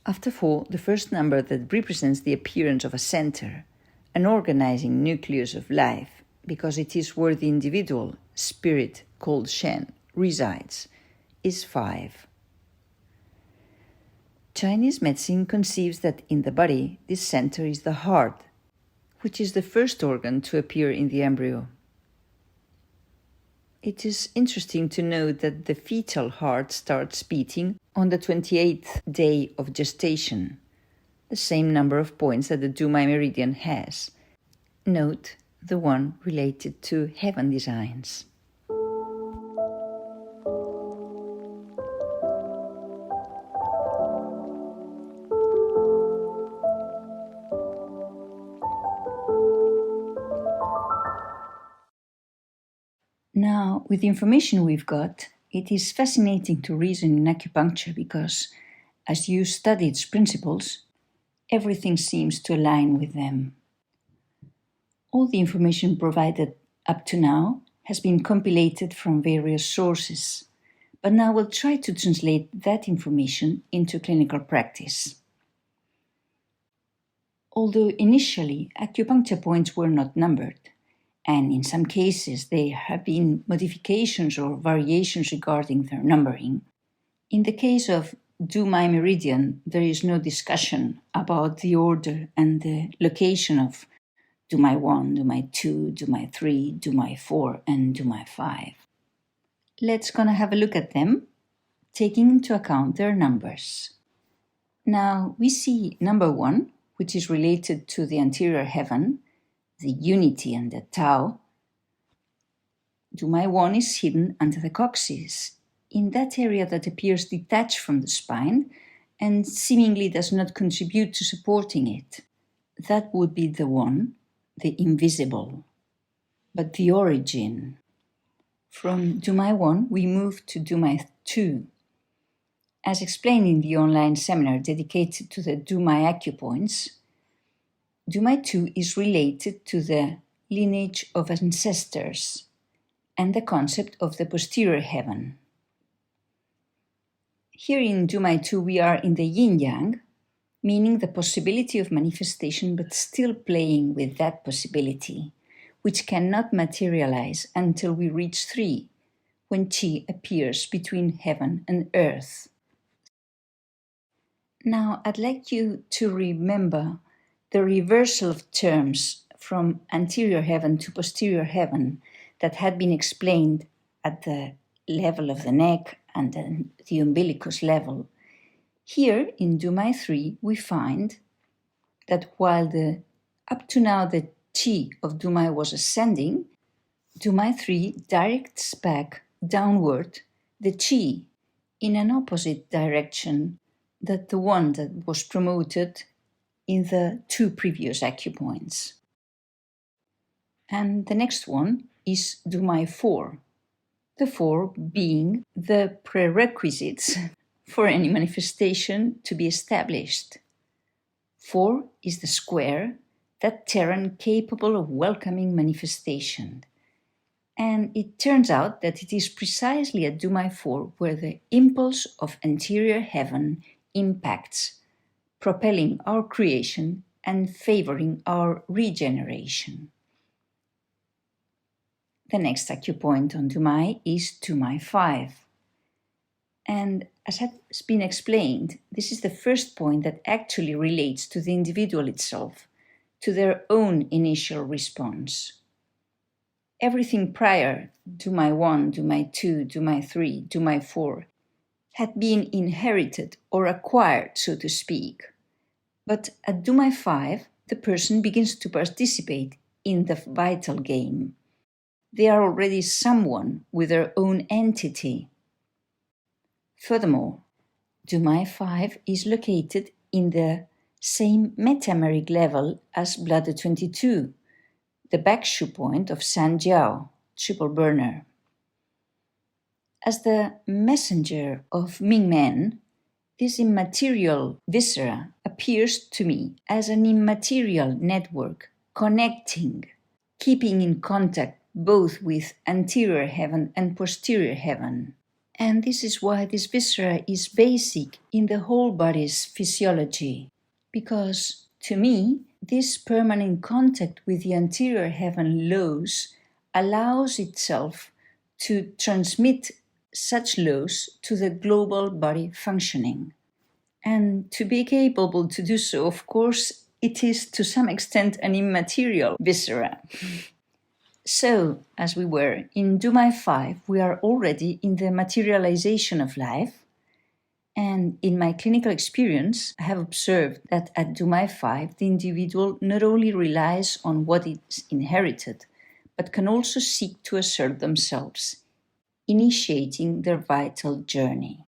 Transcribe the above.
After 4, the first number that represents the appearance of a center, an organizing nucleus of life, because it is where the individual, spirit called Shen, resides, is 5. Chinese medicine conceives that in the body, this center is the heart, which is the first organ to appear in the embryo. It is interesting to note that the fetal heart starts beating on the 28th day of gestation, the same number of points that the Dumai meridian has. Note the one related to heaven designs. Now, with the information we've got, it is fascinating to reason in acupuncture because, as you study its principles, everything seems to align with them. All the information provided up to now has been compiled from various sources, but now we'll try to translate that information into clinical practice. Although initially acupuncture points were not numbered, and in some cases there have been modifications or variations regarding their numbering, in the case of Dumai meridian, there is no discussion about the order and the location of Dumai 1, Dumai 2, Dumai 3, Dumai 4, and Dumai 5. Let's gonna have a look at them, taking into account their numbers. Now we see number 1, which is related to the anterior heaven, the unity and the Tao. Dumai 1 is hidden under the coccyx, in that area that appears detached from the spine and seemingly does not contribute to supporting it. That would be the one, the invisible, but the origin. From Dumai 1, we move to Dumai 2. As explained in the online seminar dedicated to the Dumai acupoints, Dumai 2 is related to the lineage of ancestors and the concept of the posterior heaven. Here in Dumai 2 we are in the yin-yang, meaning the possibility of manifestation but still playing with that possibility, which cannot materialize until we reach 3, when Qi appears between heaven and earth. Now I'd like you to remember the reversal of terms from anterior heaven to posterior heaven that had been explained at the level of the neck and then the umbilicus level. Here in Dumai 3 we find that while up to now the Qi of Dumai was ascending, Dumai 3 directs back downward the Qi in an opposite direction than the one that was promoted in the 2 previous acupoints. And the next one is Dumai 4, the 4 being the prerequisites for any manifestation to be established. 4 is the square, that terrain capable of welcoming manifestation. And it turns out that it is precisely at Dumai 4 where the impulse of anterior heaven impacts, propelling our creation and favoring our regeneration. The next acupoint on Dumai is Dumai 5. And as has been explained, this is the first point that actually relates to the individual itself, to their own initial response. Everything prior, Dumai 1, Dumai 2, Dumai 3, Dumai 4, had been inherited or acquired, so to speak. But at Dumai 5, the person begins to participate in the vital game. They are already someone with their own entity. Furthermore, Dumai 5 is located in the same metameric level as bladder 22, the back shoe point of San Jiao, triple burner. As the messenger of Ming Men, this immaterial viscera appears to me as an immaterial network connecting, keeping in contact both with anterior heaven and posterior heaven, And this is why this viscera is basic in the whole body's physiology. Because to me, this permanent contact with the anterior heaven laws allows itself to transmit such laws to the global body functioning. And to be capable to do so, of course, it is to some extent an immaterial viscera. So, as we were in Dumai 5, we are already in the materialization of life. And in my clinical experience, I have observed that at Dumai 5, the individual not only relies on what is inherited, but can also seek to assert themselves, initiating their vital journey.